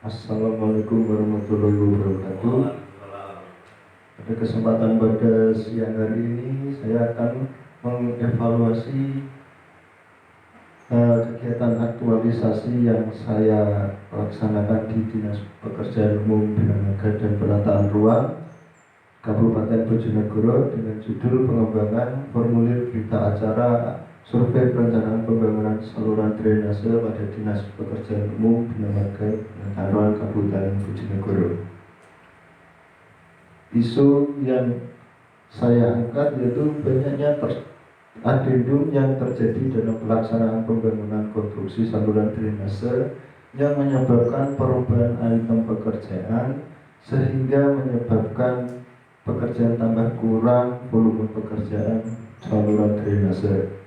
Assalamualaikum warahmatullahi wabarakatuh. Pada kesempatan pada siang hari ini saya akan mengevaluasi kegiatan aktualisasi yang saya laksanakan di Dinas Pekerjaan Umum Bina Marga dan Penataan Ruang Kabupaten Bojonegoro dengan judul pengembangan formulir berita acara survei perencanaan pembangunan saluran drainase pada Dinas Pekerjaan Umum Bina Marga Penataan Ruang Kabupaten Bojonegoro. Isu yang saya angkat yaitu banyaknya adendum yang terjadi dalam pelaksanaan pembangunan konstruksi saluran drainase yang menyebabkan perubahan item pekerjaan sehingga menyebabkan pekerjaan tambah kurang volume pekerjaan saluran drainase.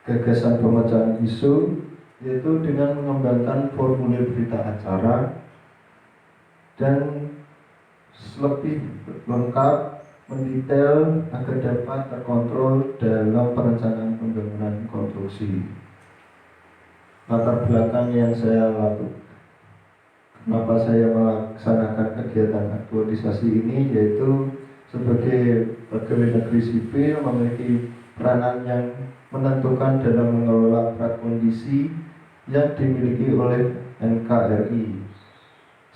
Gagasan pemecahan isu yaitu dengan mengembangkan formulir berita acara dan lebih lengkap, mendetail agar dapat terkontrol dalam perencanaan pembangunan konstruksi. Latar belakang yang saya lakukan, kenapa saya melaksanakan kegiatan aktualisasi ini, yaitu sebagai pegawai negeri sipil memiliki peranan yang menentukan dalam mengelola prakondisi yang dimiliki oleh NKRI.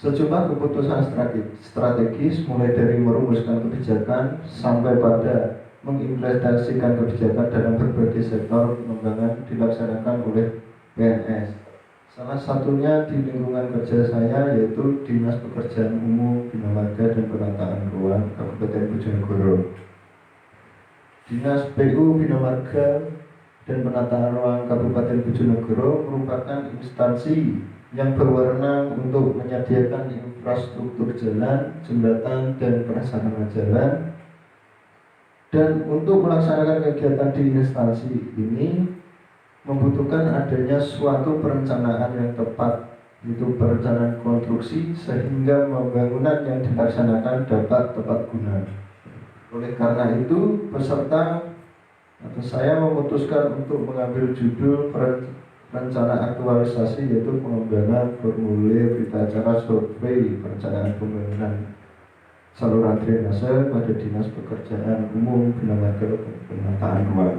Sejumlah keputusan strategis mulai dari merumuskan kebijakan sampai pada mengimplementasikan kebijakan dalam berbagai sektor pengembangan dilaksanakan oleh PNS. Salah satunya di lingkungan kerja saya yaitu Dinas Pekerjaan Umum Bina Marga dan Penataan Ruang Kabupaten Bojonegoro. Dinas PU Bina Marga dan Penataan Ruang Kabupaten Bojonegoro merupakan instansi yang berwenang untuk menyediakan infrastruktur jalan, jembatan, dan prasarana jalan. Dan untuk melaksanakan kegiatan di instansi ini membutuhkan adanya suatu perencanaan yang tepat, yaitu perencanaan konstruksi sehingga pembangunan yang dilaksanakan dapat tepat guna. Oleh karena itu, saya memutuskan untuk mengambil judul rencana aktualisasi yaitu pengembangan formulir berita acara survei perencanaan pembangunan saluran drainase pada Dinas Pekerjaan Umum Bina Marga dan Penataan Ruang.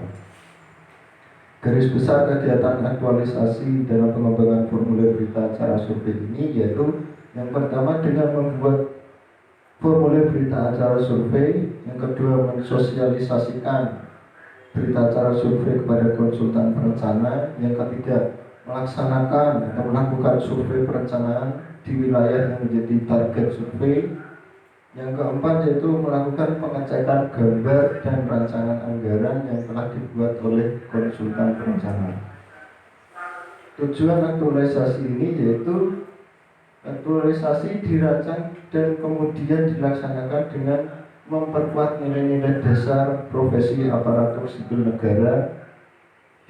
Garis besar kegiatan aktualisasi dalam pengembangan formulir berita acara survei ini yaitu yang pertama dengan membuat formulir berita acara survei, yang kedua mensosialisasikan berita acara survei kepada konsultan perencana, yang ketiga melaksanakan atau melakukan survei perencanaan di wilayah yang menjadi target survei, yang keempat yaitu melakukan pengecekan gambar dan rancangan anggaran yang telah dibuat oleh konsultan perencana. Tujuan aktualisasi ini yaitu aktualisasi dirancang dan kemudian dilaksanakan dengan memperkuat nilai-nilai dasar profesi aparatur sipil negara.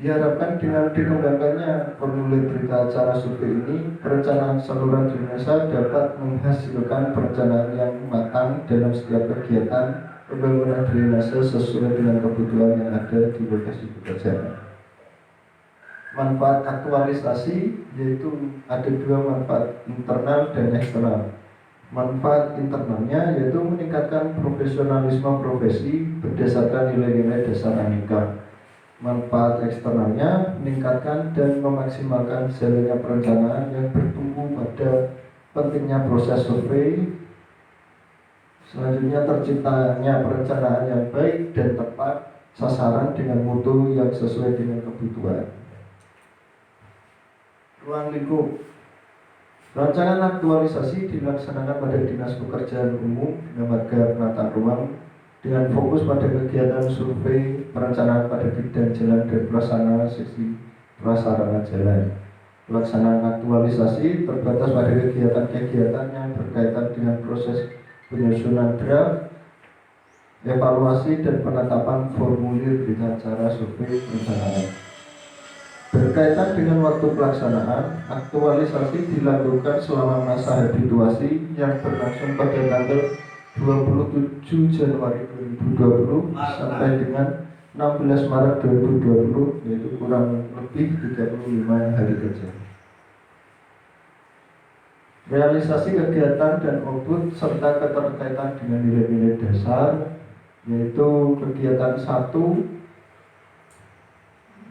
Diharapkan dengan dikembangkannya formulir berita acara survei ini, perencanaan saluran drainase dapat menghasilkan perencanaan yang matang dalam setiap kegiatan pembangunan drainase sesuai dengan kebutuhan yang ada di lokasi pekerjaan. Manfaat aktualisasi yaitu ada dua manfaat, internal dan eksternal. Manfaat internalnya yaitu meningkatkan profesionalisme profesi berdasarkan nilai-nilai dasar Aneka. Manfaat eksternalnya meningkatkan dan memaksimalkan jalannya perencanaan yang bertumpu pada pentingnya proses survei. Selanjutnya terciptanya perencanaan yang baik dan tepat sasaran dengan mutu yang sesuai dengan kebutuhan. Ruang lingkup. Rancangan aktualisasi dilaksanakan pada Dinas Pekerjaan Umum Bina Marga Penataan Ruang dengan fokus pada kegiatan survei perencanaan pada bidang jalan dan prasarana jalan. Pelaksanaan aktualisasi terbatas pada kegiatan-kegiatan yang berkaitan dengan proses penyusunan draft, evaluasi dan penetapan formulir berita acara survei perencanaan. Berkaitan dengan waktu pelaksanaan, aktualisasi dilakukan selama masa habituasi yang berlangsung pada tanggal 27 Januari 2020 sampai dengan 16 Maret 2020, yaitu kurang lebih 35 hari kerja. realisasi kegiatan dan output serta keterkaitan dengan nilai-nilai dasar, yaitu kegiatan 1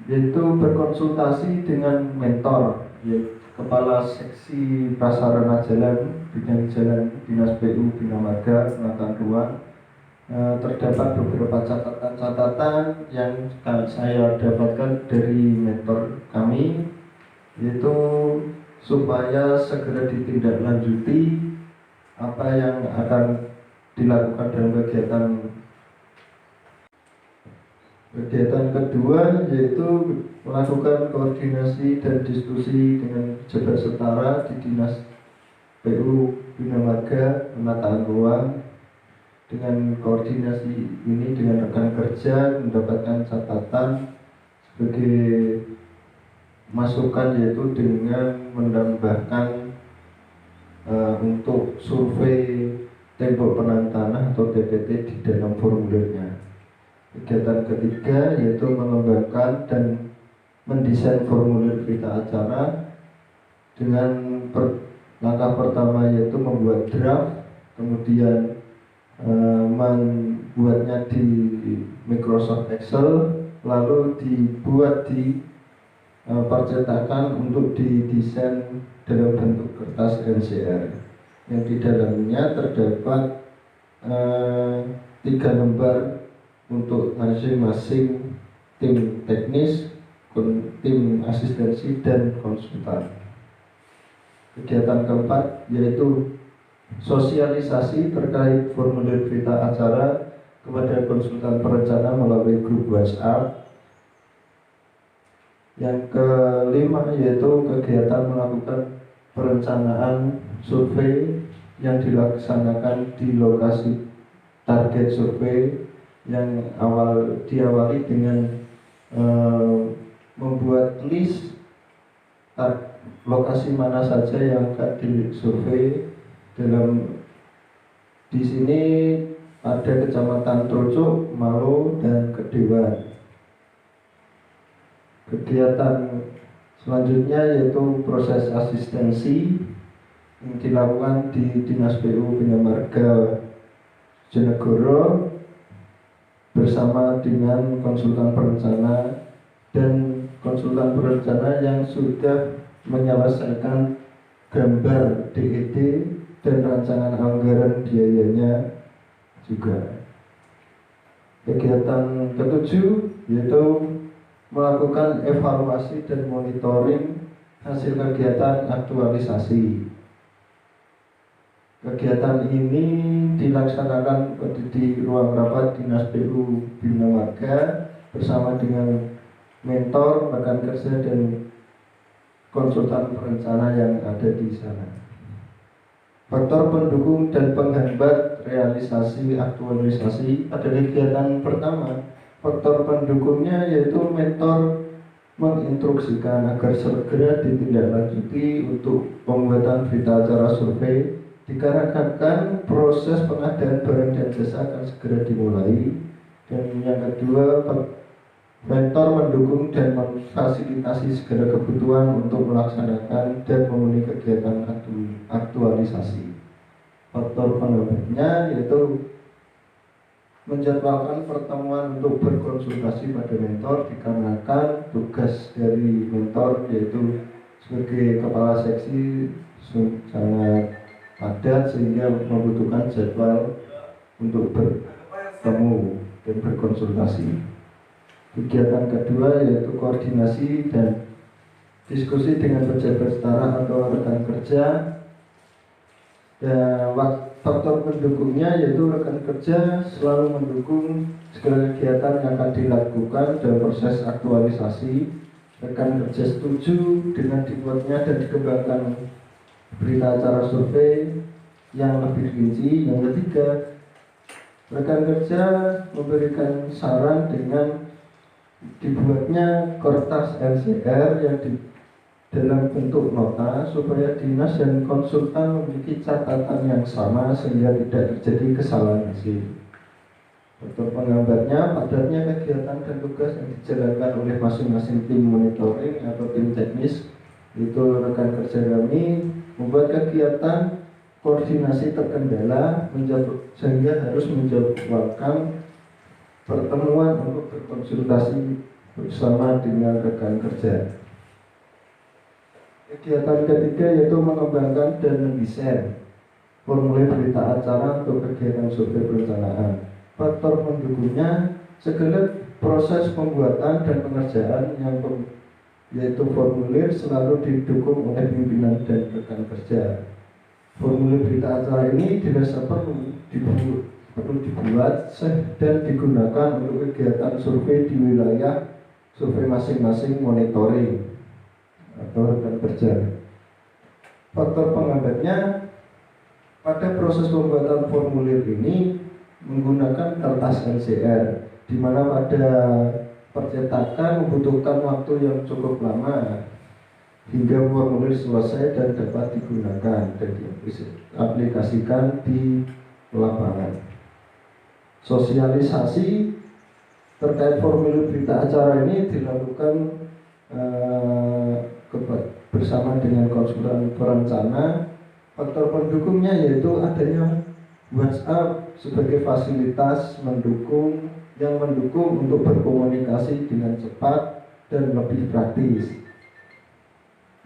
yaitu berkonsultasi dengan mentor, yaitu Kepala Seksi Prasarana Jalan Bidang Jalan Dinas PU Bina Marga Penataan Ruang. Terdapat beberapa catatan-catatan yang saya dapatkan dari mentor kami, yaitu supaya segera ditindaklanjuti apa yang akan dilakukan dalam kegiatan kedua, yaitu melakukan koordinasi dan diskusi dengan pejabat setara di Dinas PU Bina Marga Penataan Ruang. Dengan koordinasi ini dengan rekan kerja mendapatkan catatan sebagai masukan, yaitu dengan menambahkan untuk survei tembok penahan tanah atau TPT di dalam formulirnya. Kegiatan ketiga yaitu mengembangkan dan mendesain formulir berita acara dengan langkah pertama yaitu membuat draft, kemudian membuatnya di Microsoft Excel, lalu dibuat di percetakan untuk didesain dalam bentuk kertas NCR yang di dalamnya terdapat 3 lembar untuk masing-masing tim teknis, tim asistensi, dan konsultan. Kegiatan keempat yaitu sosialisasi terkait formulir berita acara kepada konsultan perencana melalui grup WhatsApp. Yang kelima yaitu kegiatan melakukan perencanaan survei yang dilaksanakan di lokasi target survei yang diawali dengan membuat list lokasi mana saja yang akan disurvei. Di sini ada Kecamatan Trocok, Malo, dan Kedewan. Kegiatan selanjutnya yaitu proses asistensi yang dilakukan di Dinas PU Bina Marga Jenegoro bersama dengan konsultan perencana dan konsultan perencana yang sudah menyelesaikan gambar DED dan rancangan anggaran biayanya juga. Kegiatan ketujuh yaitu melakukan evaluasi dan monitoring hasil kegiatan aktualisasi. Kegiatan ini dilaksanakan di ruang rapat Dinas PU Bina Marga bersama dengan mentor, rekan kerja, dan konsultan perencana yang ada di sana. Faktor pendukung dan penghambat realisasi aktualisasi pada kegiatan pertama. Faktor pendukungnya yaitu mentor menginstruksikan agar segera ditindaklanjuti untuk pembuatan berita acara survei, dikarenakan proses pengadaan barang dan jasa akan segera dimulai. Dan yang kedua, mentor mendukung dan memfasilitasi segala kebutuhan untuk melaksanakan dan memenuhi kegiatan aktualisasi. Faktor penghambatnya yaitu menjadwalkan pertemuan untuk berkonsultasi pada mentor, dikarenakan tugas dari mentor yaitu sebagai kepala seksi sangat padat sehingga membutuhkan jadwal untuk bertemu dan berkonsultasi. Kegiatan kedua yaitu koordinasi dan diskusi dengan pejabat setara atau rekan kerja. Dan faktor pendukungnya yaitu rekan kerja selalu mendukung segala kegiatan yang akan dilakukan dalam proses aktualisasi. Rekan kerja setuju dengan dibuatnya dan dikembangkan berita acara survei yang lebih rinci. Yang ketiga, rekan kerja memberikan saran dengan dibuatnya kertas NCR yang dalam bentuk nota supaya dinas dan konsultan memiliki catatan yang sama sehingga tidak terjadi kesalahan hasil. Faktor penghambatnya padatnya kegiatan dan tugas yang dijalankan oleh masing-masing tim monitoring atau tim teknis. Itu rekan kerja kami membuat kegiatan koordinasi terkendala sehingga harus menjadwalkan pertemuan untuk berkonsultasi bersama dengan rekan kerja. Kegiatan ketiga yaitu mengembangkan dan mendesain formulir berita acara untuk kegiatan survei perencanaan. Faktor pendukungnya segala proses pembuatan dan pengerjaan yaitu formulir selalu didukung oleh pimpinan dan rekan kerja. Formulir berita acara ini dirasa perlu dibuat dan digunakan untuk kegiatan survei di wilayah survei masing-masing monitoring atau rekan kerja. Faktor penghambatnya pada proses pembuatan formulir ini menggunakan kertas NCR, di mana pada percetakan membutuhkan waktu yang cukup lama hingga formulir selesai dan dapat digunakan dan diaplikasikan di lapangan. Sosialisasi terkait formulir berita acara ini dilakukan bersama dengan konsultan perencana. Faktor pendukungnya yaitu adanya WhatsApp sebagai fasilitas yang mendukung untuk berkomunikasi dengan cepat dan lebih praktis.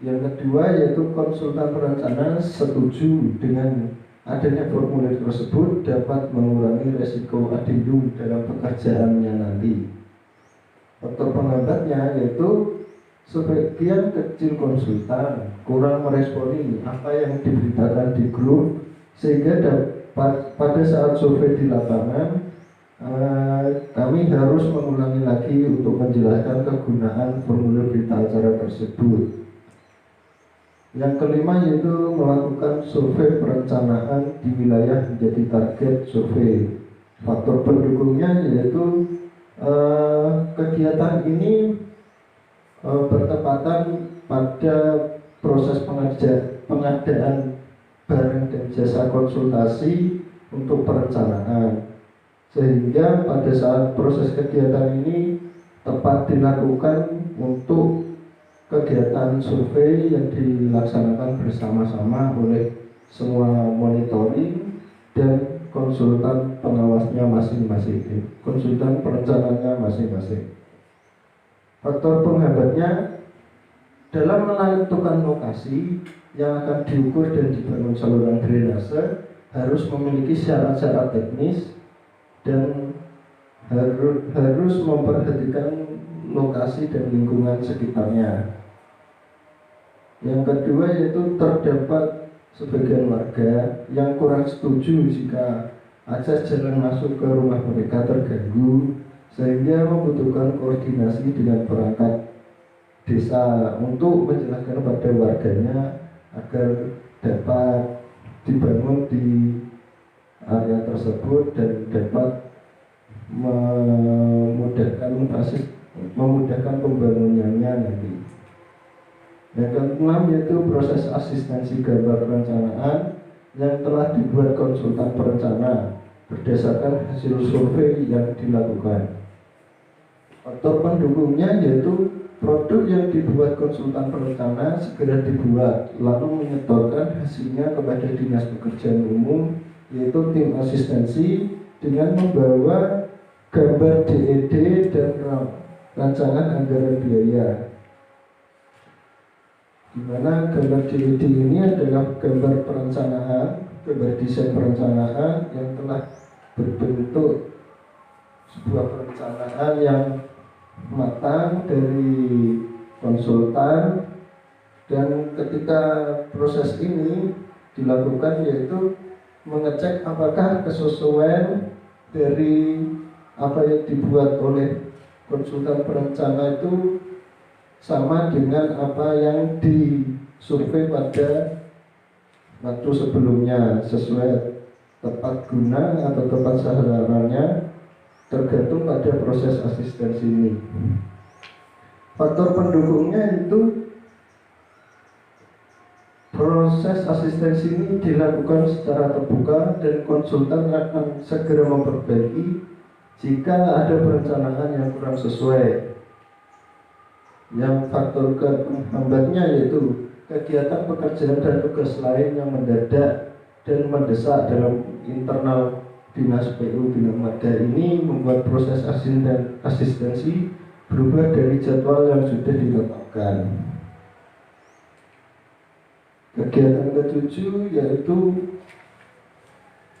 Yang kedua yaitu konsultan perencana setuju dengan adanya formulir tersebut dapat mengurangi resiko adendum dalam pekerjaannya nanti. Faktor penghambatnya yaitu sebagian kecil konsultan kurang meresponi apa yang diberitakan di grup, sehingga pada saat survei di lapangan kami harus mengulangi lagi untuk menjelaskan kegunaan formulir berita acara tersebut. Yang kelima yaitu melakukan survei perencanaan di wilayah menjadi target survei. Faktor pendukungnya yaitu kegiatan ini bertepatan pada proses pengadaan barang dan jasa konsultasi untuk perencanaan, sehingga pada saat proses kegiatan ini tepat dilakukan untuk kegiatan survei yang dilaksanakan bersama-sama oleh semua monitoring dan konsultan pengawasnya masing-masing, konsultan perencananya masing-masing. Faktor penghambatnya dalam menentukan lokasi yang akan diukur dan dibangun saluran drainase harus memiliki syarat-syarat teknis dan harus memperhatikan lokasi dan lingkungan sekitarnya. Yang kedua yaitu terdapat sebagian warga yang kurang setuju jika akses jalan masuk ke rumah mereka terganggu, sehingga membutuhkan koordinasi dengan perangkat desa untuk menjelaskan pada warganya agar dapat dibangun di area tersebut dan dapat memudahkan pembangunannya nanti. Yang keenam yaitu proses asistensi gambar perencanaan yang telah dibuat konsultan perencana berdasarkan hasil survei yang dilakukan. Faktor pendukungnya yaitu produk yang dibuat konsultan perencana segera dibuat lalu menyetorkan hasilnya kepada Dinas Pekerjaan Umum, yaitu tim asistensi dengan membawa gambar DED dan rancangan anggaran biaya, di mana gambar DED ini adalah gambar perencanaan, gambar desain perencanaan yang telah berbentuk sebuah perencanaan yang matang dari konsultan, dan ketika proses ini dilakukan yaitu mengecek apakah kesesuaian dari apa yang dibuat oleh konsultan perencana itu sama dengan apa yang disurvei pada waktu sebelumnya, sesuai tepat guna atau tepat sasarannya, tergantung pada proses asistensi ini. Faktor pendukungnya itu proses asistensi ini dilakukan secara terbuka dan konsultan akan segera memperbaiki jika ada perencanaan yang kurang sesuai. Yang faktor kehambatnya yaitu kegiatan pekerjaan dan tugas lain yang mendadak dan mendesak dalam internal Dinas PU Bina Marga ini membuat proses asistensi berubah dari jadwal yang sudah ditetapkan. Kegiatan ketujuh yaitu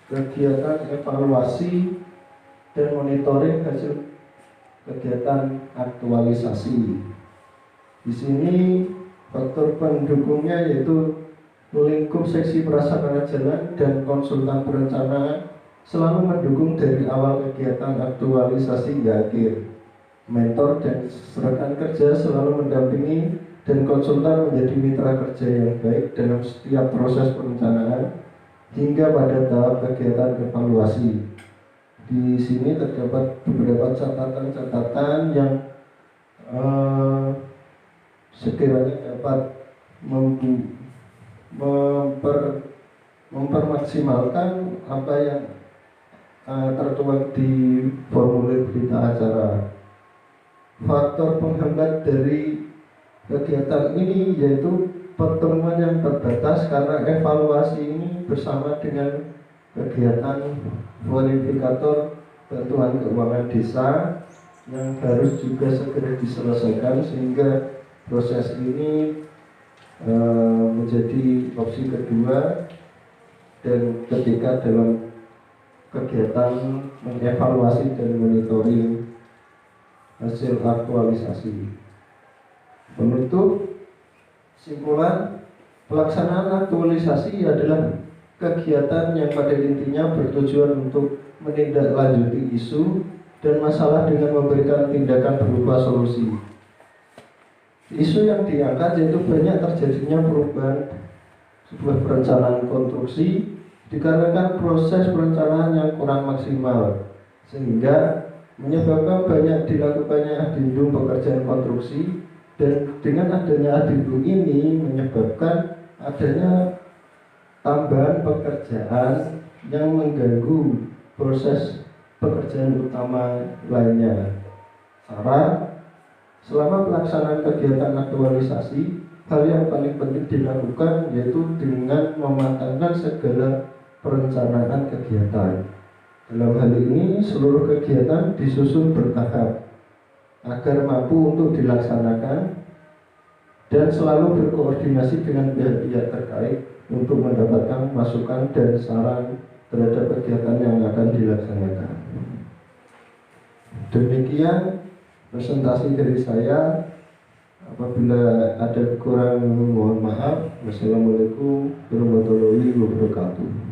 kegiatan evaluasi dan monitoring hasil kegiatan aktualisasi. Di sini faktor pendukungnya yaitu lingkup seksi prasarana jalan dan konsultan perencanaan selalu mendukung dari awal kegiatan aktualisasi hingga akhir. Mentor dan rekan kerja selalu mendampingi dan konsultan menjadi mitra kerja yang baik dalam setiap proses perencanaan hingga pada tahap kegiatan evaluasi. Di sini terdapat beberapa catatan-catatan yang sekiranya dapat mempermaksimalkan apa yang tertuang di formulir berita acara. Faktor penghambat dari kegiatan ini yaitu pertemuan yang terbatas karena evaluasi ini bersama dengan kegiatan verifikator bantuan keuangan desa yang harus juga segera diselesaikan sehingga proses ini menjadi opsi kedua dan ketika dalam kegiatan mengevaluasi dan monitoring hasil aktualisasi. Penutup, simpulan, pelaksanaan aktualisasi adalah kegiatan yang pada intinya bertujuan untuk menindaklanjuti isu dan masalah dengan memberikan tindakan berupa solusi. Isu yang diangkat yaitu banyak terjadinya perubahan sebuah perencanaan konstruksi dikarenakan proses perencanaan yang kurang maksimal sehingga menyebabkan banyak dilakukannya adendum pekerjaan konstruksi, dan dengan adanya adendum ini menyebabkan adanya tambahan pekerjaan yang mengganggu proses pekerjaan utama lainnya. Saran, selama pelaksanaan kegiatan aktualisasi, hal yang paling penting dilakukan yaitu dengan mematangkan segala perencanaan kegiatan. Dalam hal ini, seluruh kegiatan disusun bertahap agar mampu untuk dilaksanakan dan selalu berkoordinasi dengan pihak-pihak terkait untuk mendapatkan masukan dan saran terhadap kegiatan yang akan dilaksanakan. Demikian presentasi dari saya. Apabila ada kekurangan mohon maaf. Wassalamualaikum warahmatullahi wabarakatuh.